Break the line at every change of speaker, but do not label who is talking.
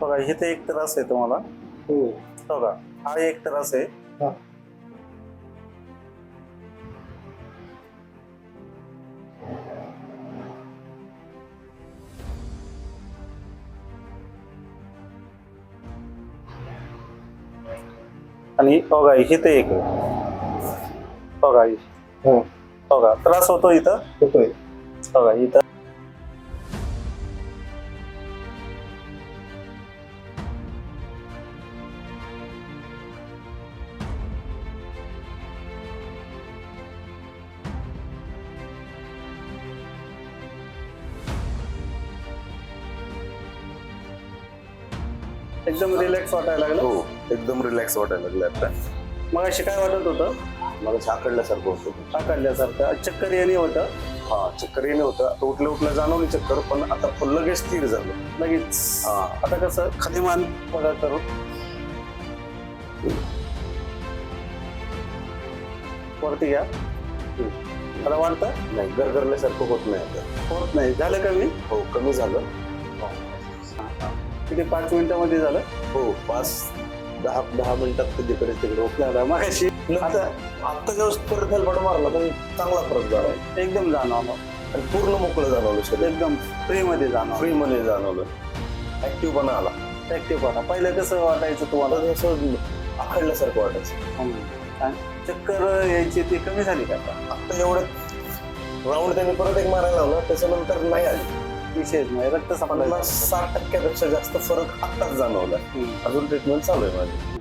बघा इथे एक त्रास आहे तुम्हाला. बघा हा एक त्रास आहे. आणि बघा इथे एक आहे. बघा बघा त्रास होतो इथं. बघा इथं एकदम रिलॅक्स वाटायला लागलं.
हो एकदम रिलॅक्स वाटायला लागलं आता.
मग अशी काय वाटत होतं?
मला साकडल्यासारखं होतं.
आकडल्यासारखं चक्कर येणे होतं.
हा चक्कर येणे होतं. आता उठल्या जाणवली चक्कर, पण आता लगेच स्थिर झालं
लगेच.
हा
आता कसं खालीमान बघा करून वरती घ्या. आता वाटतं
नाही, गरगरल्यासारखं होत नाही आता.
होत नाही. झालं कमी?
हो कमी झालं.
किती 5 मिनिटामध्ये झालं?
हो 5-10 मिनिटात कधीकडे तिकडे
झालं. मग अशी
आता जेव्हा परत हेल्पड मारला पण चांगला फरक झाला.
एकदम जाणवलं
आणि पूर्ण मोकळं जाणवलं शरीर.
एकदम फ्री मध्ये जाणवलं.
फ्री मध्ये जाणवलं. ऍक्टिव्ह पण आला.
ऍक्टिव्ह बना. पहिलं कसं वाटायचं तुम्हाला?
मला असं आखडल्यासारखं वाटायचं.
चक्कर यायची ती कमी झाली का
आता एवढं राऊंड त्यांनी परत एक मारायला लावला, त्याच्यानंतर नाही आली.
विशेष नाही. रक्त सापडला.
60% जास्त फरक आत्ताच जाणवला. अजून ट्रीटमेंट चालू आहे माझी.